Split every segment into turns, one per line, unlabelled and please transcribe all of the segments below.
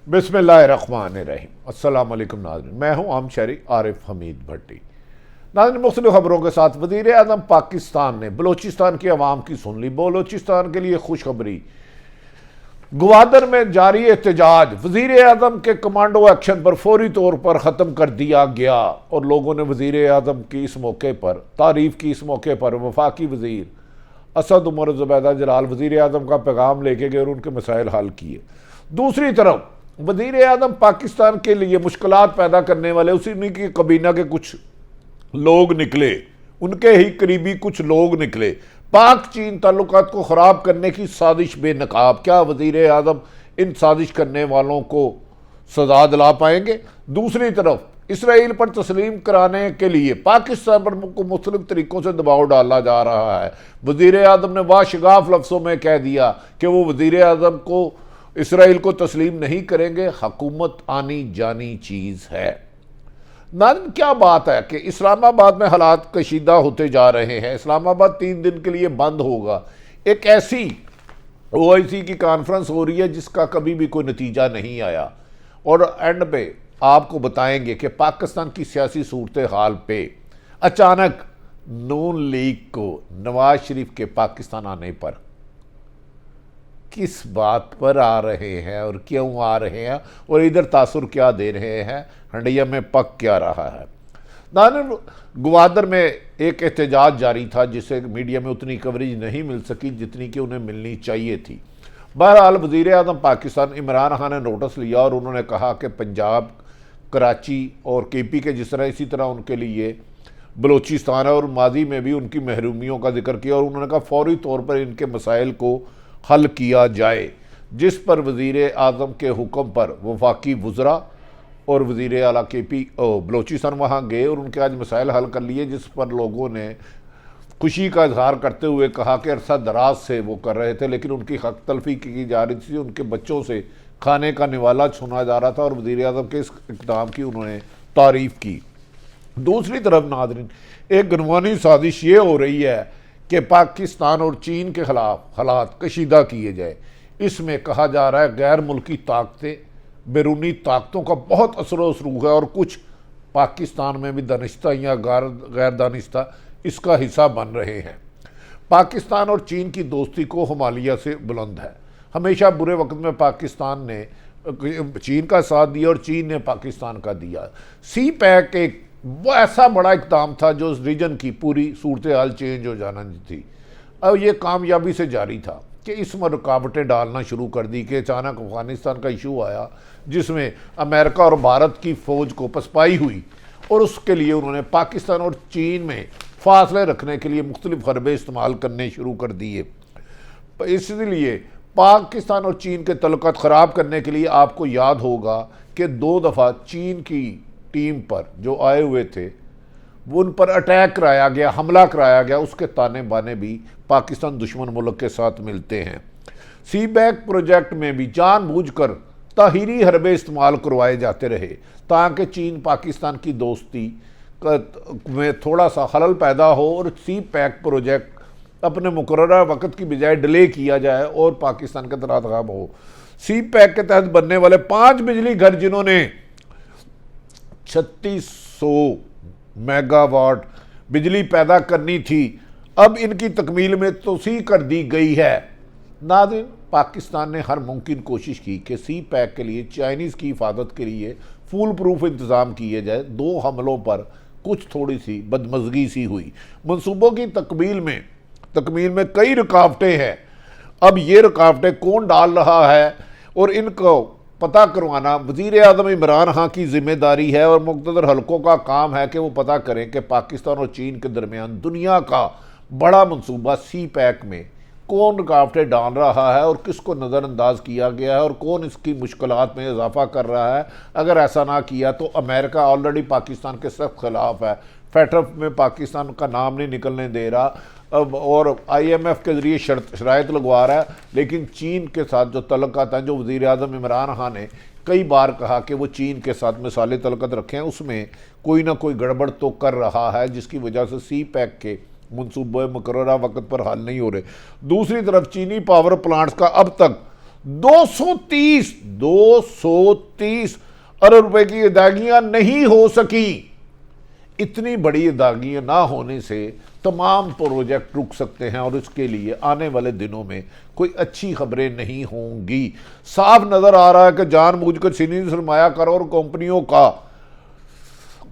बिस्मिल्लाहिर्रहमानिर्रहीम। अस्सलाम वालेकुम नाज़रीन, मैं हूं आम शहरी आरिफ हमीद भट्टी। नाज़रीन, मुख्तलिफ खबरों के साथ वज़ीर आज़म पाकिस्तान ने बलोचिस्तान की आवाम की सुन ली। बलोचिस्तान के लिए खुशखबरी, ग्वादर में जारी एहतजाज वज़ीर आज़म के कमांडो एक्शन पर फौरी तौर पर ख़त्म कर दिया गया और लोगों ने वज़ीर आज़म की इस मौके पर तारीफ़ की। इस मौके पर वफाकी वज़ीर असद उमर ज़ुबैदा जलाल वज़ीर आज़म का पैगाम लेके गए और उनके मसाइल हल किए। दूसरी तरफ वज़ीर आज़म पाकिस्तान के लिए मुश्किलात पैदा करने वाले उसी की कबीना के कुछ लोग निकले, उनके ही करीबी कुछ लोग निकले। पाक चीन ताल्लुकात को ख़राब करने की साजिश बेनकाब। क्या वज़ीर आज़म इन साजिश करने वालों को सजा दिला पाएंगे? दूसरी तरफ इसराइल पर तस्लीम कराने के लिए पाकिस्तान पर मुख्तलिफ तरीक़ों से दबाव डाला जा रहा है। वज़ीर आज़म ने वाशगाफ लफ्ज़ों में कह दिया कि वो वज़ीर आज़म को इसराइल को तस्लीम नहीं करेंगे। हुकूमत आनी जानी चीज़ है। नाज़रीन, क्या बात है कि इस्लामाबाद में हालात कशीदा होते जा रहे हैं। इस्लामाबाद 3 दिन के लिए बंद होगा। एक ऐसी OIC की कॉन्फ्रेंस हो रही है जिसका कभी भी कोई नतीजा नहीं आया और एंड पे आपको बताएंगे कि पाकिस्तान की सियासी सूरत हाल पे अचानक नून लीग को नवाज शरीफ के पाकिस्तान आने पर किस बात पर आ रहे हैं और क्यों आ रहे हैं और इधर तासुर क्या दे रहे हैं, हंडिया में पक क्या रहा है। नाज़रीन, ग्वादर में एक एहतजाज जारी था जिसे मीडिया में उतनी कवरेज नहीं मिल सकी जितनी कि उन्हें मिलनी चाहिए थी। बहरहाल वज़ीर आज़म पाकिस्तान इमरान खान ने नोटिस लिया और उन्होंने कहा कि पंजाब, कराची और KP के जिस तरह इसी तरह उनके लिए बलोचिस्तान है और माजी में भी उनकी महरूमियों का जिक्र किया और उन्होंने कहा फौरी तौर पर इनके मसाइल को हल किया जाए। जिस पर वज़ीर आज़म के हुक्म पर वफाकी वज़रा और वज़ीर आला KP बलोचिस्तान वहाँ गए और उनके आज मसाइल हल कर लिए, जिस पर लोगों ने खुशी का इजहार करते हुए कहा कि अरसा दराज से वो कर रहे थे लेकिन उनकी हक तलफी की जा रही थी, उनके बच्चों से खाने का निवाला छुना जा रहा था और वज़ीर आज़म के इस इक़दाम की उन्होंने तारीफ़ की। दूसरी तरफ नाज़रीन, एक गनवानी साजिश ये हो रही है कि पाकिस्तान और चीन के ख़िलाफ़ हालात कशीदा किए जाए। इसमें कहा जा रहा है गैर मुल्की ताकतें, बैरूनी ताकतों का बहुत असर व रसूख है और कुछ पाकिस्तान में भी दानिश्ता या गैर दानिश्ता इसका हिस्सा बन रहे हैं। पाकिस्तान और चीन की दोस्ती को हिमालय से बुलंद है। हमेशा बुरे वक्त में पाकिस्तान ने चीन का साथ दिया और चीन ने पाकिस्तान का दिया। CPEC एक वो ऐसा बड़ा इक़दाम था जो उस रीजन की पूरी सूरत हाल चेंज हो जाना थी। अब ये कामयाबी से जारी था कि इसमें रुकावटें डालना शुरू कर दी कि अचानक अफ़गानिस्तान का इशू आया जिसमें अमेरिका और भारत की फ़ौज को पसपाई हुई और उसके लिए उन्होंने पाकिस्तान और चीन में फासले रखने के लिए मुख्तलिफ हरबे इस्तेमाल करने शुरू कर दिए। इसलिए पाकिस्तान और चीन के तल्लुकात ख़राब करने के लिए आपको याद होगा कि 2 दफ़ा चीन की टीम पर जो आए हुए थे वो उन पर अटैक कराया गया, हमला कराया गया। उसके ताने बाने भी पाकिस्तान दुश्मन मुल्क के साथ मिलते हैं। CPEC प्रोजेक्ट में भी जानबूझकर ताहीरी हरबे इस्तेमाल करवाए जाते रहे ताकि चीन पाकिस्तान की दोस्ती में थोड़ा सा खलल पैदा हो और CPEC प्रोजेक्ट अपने मुकर्रर वक्त की बजाय डिले किया जाए और पाकिस्तान के तहत गायब हो। CPEC के तहत बनने वाले 5 बिजली घर जिन्होंने 3600 मेगावाट बिजली पैदा करनी थी, अब इनकी तकमील में तोसी कर दी गई है। नाज़रीन, पाकिस्तान ने हर मुमकिन कोशिश की कि CPEC के लिए चाइनीज़ की हिफाजत के लिए फूल प्रूफ इंतज़ाम किए जाए। 2 हमलों पर कुछ थोड़ी सी बदमज़गी सी हुई। मनसूबों की तकमील में कई रुकावटें हैं। अब ये रुकावटें कौन डाल रहा है और इनको पता करवाना वज़ीर आज़म इमरान खान की जिम्मेदारी है और मुक़्तदर हलकों का काम है कि वो पता करें कि पाकिस्तान और चीन के दरमियान दुनिया का बड़ा मंसूबा CPEC में कौन रुकावटें डाल रहा है और किसको नज़रअंदाज किया गया है और कौन इसकी मुश्किलात में इजाफा कर रहा है। अगर ऐसा ना किया तो अमेरिका ऑलरेडी पाकिस्तान के सख्त खिलाफ है, FATF में पाकिस्तान का नाम नहीं निकलने दे रहा और IMF के ज़रिए शराइत लगवा रहा है। लेकिन चीन के साथ जो तल्लुकात हैं, जो वज़ीर आज़म इमरान खान ने कई बार कहा कि वो चीन के साथ मिसाली तल्लुकात रखें, उसमें कोई ना कोई गड़बड़ तो कर रहा है जिसकी वजह से CPEC के मनसूबे मुकर्ररा वक्त पर हल नहीं हो रहे। दूसरी तरफ चीनी पावर प्लांट्स का अब तक 230 अरब रुपए की अदायगियां नहीं हो सकी। इतनी बड़ी अदायगियां ना होने से तमाम प्रोजेक्ट रुक सकते हैं और इसके लिए आने वाले दिनों में कोई अच्छी खबरें नहीं होंगी। साफ नजर आ रहा है कि जानबूझकर चीनी सरमायाकारों और कंपनियों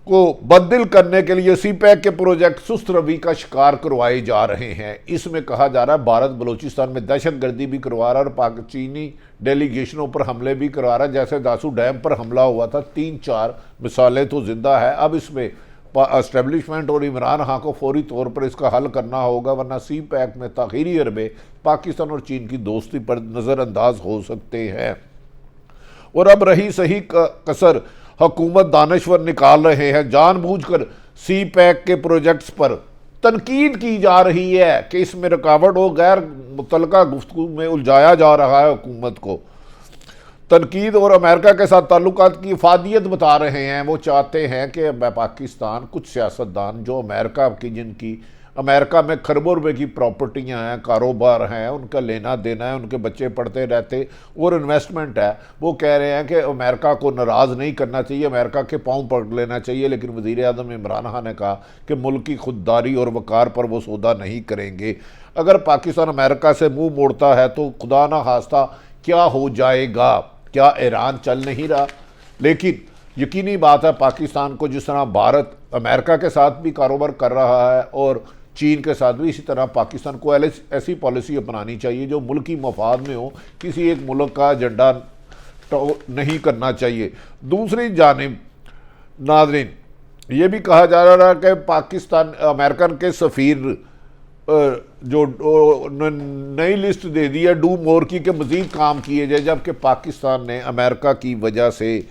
को बददिल करने के लिए सीपैक के प्रोजेक्ट सुस्त रवि का शिकार करवाए जा रहे हैं। इसमें कहा जा रहा है भारत बलूचिस्तान में दहशतगर्दी भी करवा रहा है और चीनी डेलीगेशनों पर हमले भी करवा रहा है। जैसे दासू डैम पर हमला हुआ था, 3-4 मिसालें तो जिंदा है। अब इसमें एस्टेब्लिशमेंट और इमरान खान को फौरी तौर पर इसका हल करना होगा, वरना सीपैक में ताखीरी अरबे पाकिस्तान और चीन की दोस्ती पर नज़रअंदाज हो सकते हैं। और अब रही सही कसर हुकूमत दानश्वर निकाल रहे हैं। जानबूझकर सीपैक के प्रोजेक्ट्स पर तनकीद की जा रही है कि इसमें रुकावट हो, गैर मुतलका गुफ्तगू में उलझाया जा रहा है हुकूमत को। तनकीद और अमेरिका के साथ ताल्लुकात की इफादियत बता रहे हैं। वो चाहते हैं कि पाकिस्तान, कुछ सियासतदान जो अमेरिका की, जिनकी अमेरिका में खरबों रुपए की प्रॉपर्टियां हैं, कारोबार हैं, उनका लेना देना है, उनके बच्चे पढ़ते रहते और इन्वेस्टमेंट है, वो कह रहे हैं कि अमेरिका को नाराज़ नहीं करना चाहिए, अमेरिका के पाँव पकड़ लेना चाहिए। लेकिन वज़ीर आज़म इमरान खान ने कहा कि मुल्क की खुददारी और वक़ार पर वो सौदा नहीं करेंगे। अगर पाकिस्तान अमेरिका से मुँह मोड़ता है तो खुदा ना खास्ता क्या हो जाएगा। क्या ईरान चल नहीं रहा? लेकिन यकीनी बात है पाकिस्तान को जिस तरह भारत अमेरिका के साथ भी कारोबार कर रहा है और चीन के साथ भी, इसी तरह पाकिस्तान को ऐसी पॉलिसी अपनानी चाहिए जो मुल्की मफाद में हो, किसी एक मुल्क का एजेंडा नहीं करना चाहिए। दूसरी जानिब नाज़रीन, ये भी कहा जा रहा है कि पाकिस्तान अमेरिकन के सफ़ीर जो नई लिस्ट दे दी है डू मोर की, के मजीद काम किए जाए, जबकि पाकिस्तान ने अमेरिका की वजह से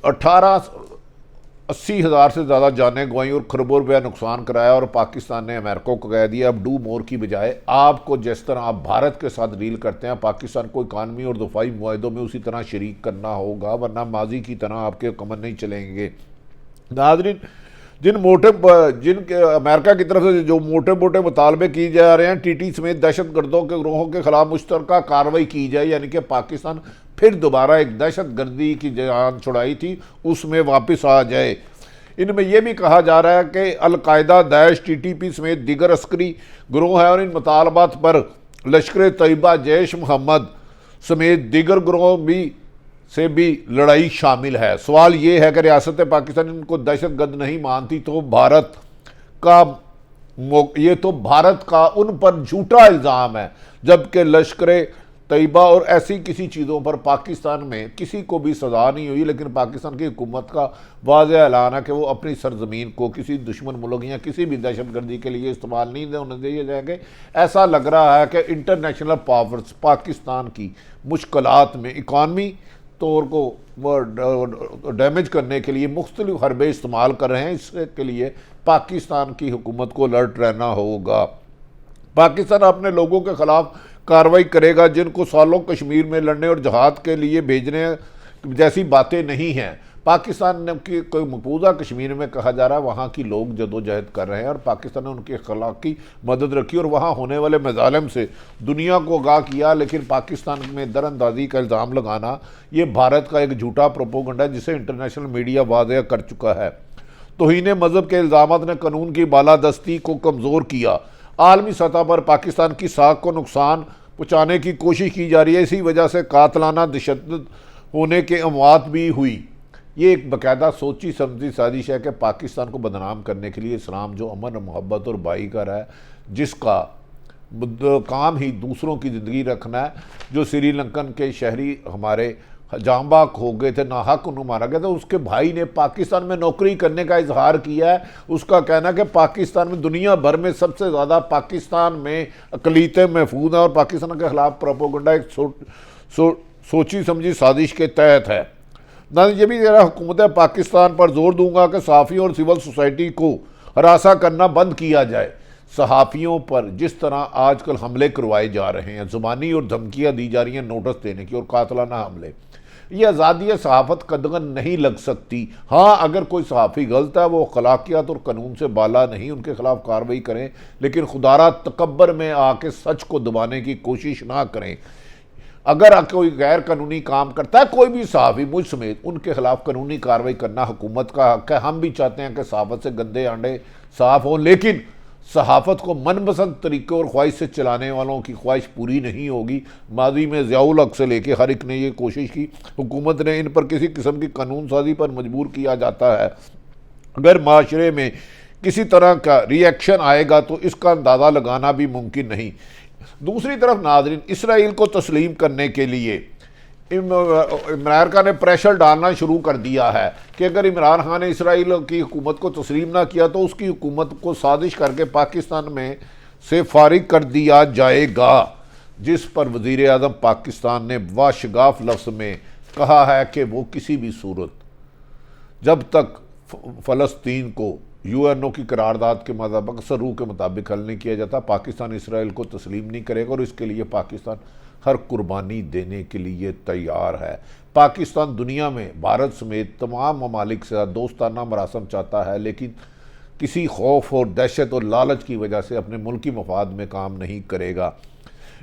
80,000 से ज़्यादा जानें गंवाई और खरबों रुपया नुकसान कराया। और पाकिस्तान ने अमेरिका को कह दिया अब डू मोर की बजाय आपको जिस तरह आप भारत के साथ डील करते हैं, पाकिस्तान को इकानमी और दफाई मुआहदों में उसी तरह शरीक करना होगा, वरना माजी की तरह आपके कमर नहीं चलेंगे। नाज़रीन, जिनके अमेरिका की तरफ से जो मोटे मोटे मुतालबे किए जा रहे हैं, टीटी समेत दहशतगर्दों के ग्रोहों के खिलाफ मुश्तरका कार्रवाई की जाए, यानी कि पाकिस्तान फिर दोबारा एक दहशतगर्दी की जान छुड़ाई थी उसमें वापस आ जाए। इनमें यह भी कहा जा रहा है कि अलकायदा, दाइश, टीटीपी समेत दीगर अस्करी ग्रोह हैं और इन मुतालबात पर लश्कर तैयबा, जैश मोहम्मद समेत दीगर ग्रोह से भी लड़ाई शामिल है। सवाल ये है कि रियासत पाकिस्तान इनको दहशतगर्द नहीं मानती तो ये तो भारत का उन पर झूठा इल्ज़ाम है, जबकि लश्कर तैयबा और ऐसी किसी चीज़ों पर पाकिस्तान में किसी को भी सज़ा नहीं हुई। लेकिन पाकिस्तान की हुकूमत का वाज़ेह ऐलान है कि वो अपनी सरजमीन को किसी दुश्मन मुल्क या किसी भी दहशतगर्दी के लिए इस्तेमाल नहीं होने दिए जाएंगे। ऐसा लग रहा है कि इंटरनेशनल पावर्स पाकिस्तान की मुश्किलात में इकानमी तौर को डैमेज करने के लिए मुख्तलिफ हरबे इस्तेमाल कर रहे हैं। इसके लिए पाकिस्तान की हुकूमत को अलर्ट रहना होगा। पाकिस्तान अपने लोगों के खिलाफ कार्रवाई करेगा जिनको सालों कश्मीर में लड़ने और जहाद के लिए भेजने जैसी बातें नहीं हैं। पाकिस्तान की कोई मकबूजा कश्मीर में कहा जा रहा है वहाँ की लोग जदोजहद कर रहे हैं और पाकिस्तान ने उनकी अखलाकी मदद रखी और वहाँ होने वाले मजालिम से दुनिया को आगाह किया। लेकिन पाकिस्तान में दरअंदाजी का इल्ज़ाम लगाना ये भारत का एक झूठा प्रोपोगंडा है जिसे इंटरनेशनल मीडिया वाज़ेह कर चुका है। तौहीन मज़हब के इल्ज़ामात ने कानून की बालादस्ती को कमज़ोर किया। आलमी सतह पर पाकिस्तान की साख को नुकसान पहुँचाने की कोशिश की जा रही है। इसी वजह से कातलाना तशद्दुद होने के अमवात भी हुई। ये एक बाकायदा सोची समझी साजिश है कि पाकिस्तान को बदनाम करने के लिए इस्लाम जो अमन, मोहब्बत और भाईचारा है, जिसका काम ही दूसरों की ज़िंदगी रखना है, जो श्रीलंकन के शहरी हमारे जांबाग हो गए थे, नाहक उन्हें मारा गया था, उसके भाई ने पाकिस्तान में नौकरी करने का इजहार किया है। उसका कहना है कि पाकिस्तान में दुनिया भर में सबसे ज़्यादा पाकिस्तान में अक़लियतें महफूज हैं और पाकिस्तान के ख़िलाफ़ प्रोपोगंडा एक सोची समझी साजिश के तहत है। ना ये भी ज़रा हुकूमत पाकिस्तान पर जोर दूंगा कि सहाफ़ियों और सिविल सोसाइटी को हरासा करना बंद किया जाए। सहाफ़ियों पर जिस तरह आजकल हमले करवाए जा रहे हैं, ज़ुबानी और धमकियाँ दी जा रही हैं नोटिस देने की और कातलाना हमले, ये आज़ादी सहाफ़त कदगन नहीं लग सकती। हाँ, अगर कोई सहाफ़ी गलत है वो अखलाकियात और कानून से बाला नहीं, उनके खिलाफ कार्रवाई करें, लेकिन खुदारा तकब्बर में आके सच को दबाने की कोशिश ना करें। अगर कोई गैर कानूनी काम करता है, कोई भी सहाफ़ी मुझ समेत, उनके खिलाफ कानूनी कार्रवाई करना हुकूमत का हक है। हम भी चाहते हैं कि सहाफ़त से गंदे अंडे साफ हों, लेकिन सहाफ़त को मनपसंद तरीके और ख्वाहिश से चलाने वालों की ख्वाहिश पूरी नहीं होगी। माजी में ज़ियाउल हक से लेके हर एक ने ये कोशिश की, हुकूमत ने इन पर किसी किस्म की कानून साजी पर मजबूर किया जाता है। अगर माशरे में किसी तरह का रिएक्शन आएगा तो इसका अंदाज़ा लगाना भी मुमकिन नहीं। दूसरी तरफ नाज़रीन, इसराइल को तस्लीम करने के लिए इमरान खान ने प्रेशर डालना शुरू कर दिया है कि अगर इमरान खान ने इसराइल की हुकूमत को तस्लीम ना किया तो उसकी हुकूमत को साजिश करके पाकिस्तान में से फारिग कर दिया जाएगा, जिस पर वज़ीर आज़म पाकिस्तान ने वाशगाफ लफ्ज़ में कहा है कि वो किसी भी सूरत जब तक फ़लस्तीन को यूएनओ की करारदाद के मुताबिक सरू के मुताबिक हल नहीं किया जाता, पाकिस्तान इसराइल को तस्लीम नहीं करेगा और इसके लिए पाकिस्तान हर कुर्बानी देने के लिए तैयार है। पाकिस्तान दुनिया में भारत समेत तमाम ममालिक से दोस्ताना मरासम चाहता है, लेकिन किसी खौफ और दहशत और लालच की वजह से अपने मुल्की मफाद में काम नहीं करेगा।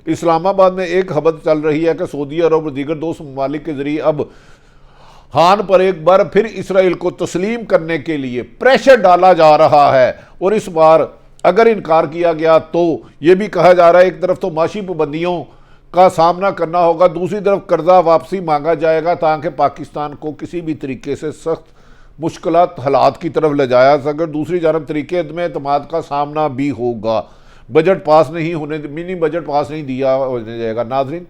इस्लामाबाद में एक खबर चल रही है कि सऊदी अरब और दीगर दोस्त ममालिक के जरिए अब हान पर एक बार फिर इसराइल को तस्लीम करने के लिए प्रेशर डाला जा रहा है, और इस बार अगर इनकार किया गया तो ये भी कहा जा रहा है एक तरफ तो माशी पाबंदियों का सामना करना होगा, दूसरी तरफ कर्जा वापसी मांगा जाएगा ताकि पाकिस्तान को किसी भी तरीके से सख्त मुश्किलात हालात की तरफ ले जाया सके। दूसरी जानब तरीके अदम एतमाद का सामना भी होगा। बजट पास नहीं होने, मिनी बजट पास नहीं दिया जाएगा। नाजरीन,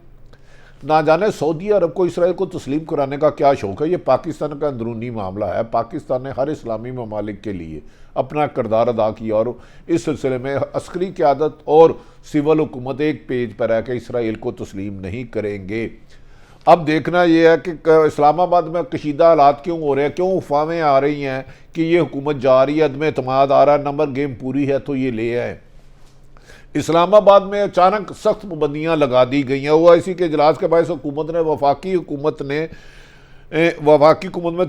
ना जाने सऊदी अरब को इसराइल को तस्लीम कराने का क्या शौक़ है, ये पाकिस्तान का अंदरूनी मामला है। पाकिस्तान ने हर इस्लामी ममालिक के लिए अपना किरदार अदा किया और इस सिलसिले में अस्करी क़यादत और सिविल हुकूमत एक पेज पर है कि इसराइल को तस्लीम नहीं करेंगे। अब देखना यह है कि इस्लामाबाद में कशीदा हालात क्यों हो रहे हैं, क्यों अफवाहें आ रही हैं कि ये हुकूमत जा रही है, अदम एतमाद आ रहा है, नंबर गेम पूरी है तो ये ले आए। इस्लामाबाद में अचानक सख्त पाबंदियाँ लगा दी गई हैं। OIC के इजलास के बाद हुकूमत ने वफाकी हुकूमत में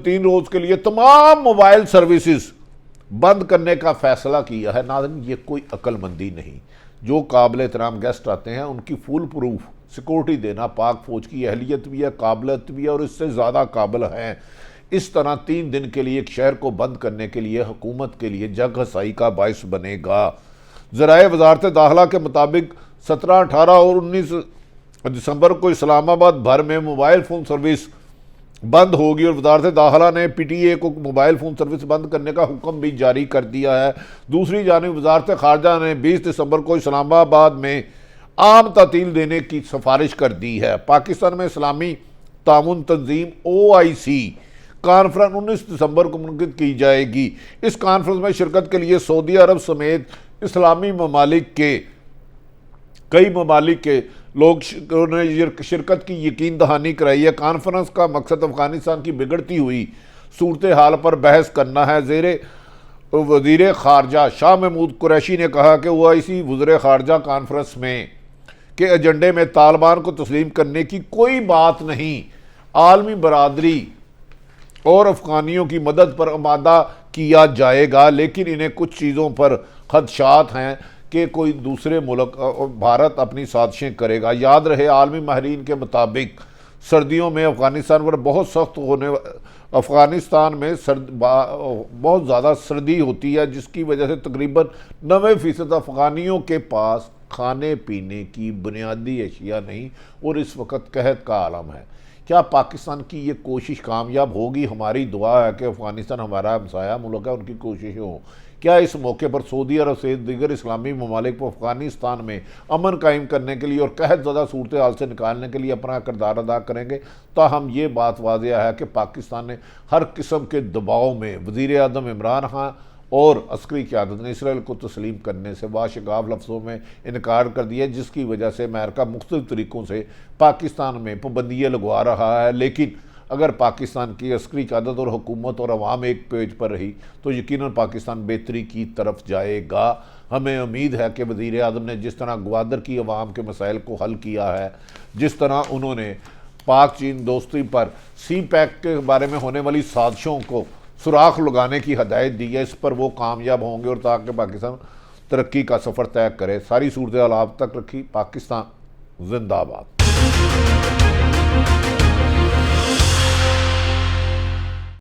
3 रोज़ के लिए तमाम मोबाइल सर्विसेज बंद करने का फैसला किया है। नाज़रीन, ये कोई अक्लमंदी नहीं। जो काबिल एहतराम गेस्ट आते हैं उनकी फुल प्रूफ सिक्योरिटी देना पाक फौज की अहलियत भी है, काबिलियत भी है और इससे ज़्यादा काबिल हैं। इस तरह 3 दिन के लिए एक शहर को बंद करने के लिए हुकूमत के लिए जग हसाई का बायस बनेगा। ज़राए वजारत दाखिला के मुताबिक 17, 18 और 19 दिसंबर को इस्लामाबाद भर में मोबाइल फ़ोन सर्विस बंद होगी और वजारत दाखिला ने PTA को मोबाइल फ़ोन सर्विस बंद करने का हुक्म भी जारी कर दिया है। दूसरी जानिब वजारत खारजा ने 20 दिसंबर को इस्लामाबाद में आम तातील देने की सिफारिश कर दी है। पाकिस्तान में इस्लामी ताउन तंजीम OIC कॉन्फ्रेंस 19 दिसंबर को मुनक़िद की जाएगी। इस कॉन्फ्रेंस में शिरकत के लिए सऊदी अरब समेत इस्लामी ममालिक के कई ममालिक के लोग ने शिरकत की यकीन दहानी कराई है। कॉन्फ्रेंस का मकसद अफगानिस्तान की बिगड़ती हुई सूरत हाल पर बहस करना है। वज़ीर ख़ारजा शाह महमूद कुरैशी ने कहा कि OIC वज़ीर ख़ारजा कॉन्फ्रेंस में के एजेंडे में तालिबान को तस्लीम करने की कोई बात नहीं। आलमी बरादरी और अफ़गानियों की मदद पर आमादा किया जाएगा, लेकिन इन्हें कुछ चीज़ों पर खदशात हैं कि कोई दूसरे मुल्क भारत अपनी साजिशें करेगा। याद रहे, आलमी माहिरीन के मुताबिक सर्दियों में अफ़गानिस्तान पर बहुत सख्त अफ़गानिस्तान में बहुत ज़्यादा सर्दी होती है, जिसकी वजह से तकरीबन 90% अफ़गानियों के पास खाने पीने की बुनियादी अशिया नहीं और इस वक्त कहत का आलम है। क्या पाकिस्तान की ये कोशिश कामयाब होगी? हमारी दुआ है कि अफ़गानिस्तान हमारा हमसाया मुल्क है, उनकी कोशिशें हों। क्या इस मौके पर सऊदी अरब से दीगर इस्लामी ममालिक को अफ़गानिस्तान में अमन कायम करने के लिए और कहत ज़दा सूरत हाल से निकालने के लिए अपना किरदार अदा करेंगे? ताहम ये बात वाज़ेह है कि पाकिस्तान ने हर किस्म के दबाव में वज़ीर आज़म इमरान खान और अस्करी क़यादत ने इसराइल को तस्लीम करने से वाशगाफ लफ्ज़ों में इनकार कर दिया, जिसकी वजह से अमेरिका मुख्तलिफ़ तरीक़ों से पाकिस्तान में पाबंदियाँ लगवा रहा है। लेकिन अगर पाकिस्तान की अस्करी क़यादत और हुकूमत और अवाम एक पेज पर रही तो यकीनन पाकिस्तान बेहतरी की तरफ जाएगा। हमें उम्मीद है कि वज़ीर आज़म ने जिस तरह ग्वादर की अवाम के मसाइल को हल किया है, जिस तरह उन्होंने पाक चीन दोस्ती पर CPEC के बारे में होने वाली साजिशों को सुराख लगाने की हदायत दी है, इस पर वो कामयाब होंगे और ताकि पाकिस्तान तरक्की का सफ़र तय करे। सारी सूरत हाल आप तक रखी। पाकिस्तान जिंदाबाद।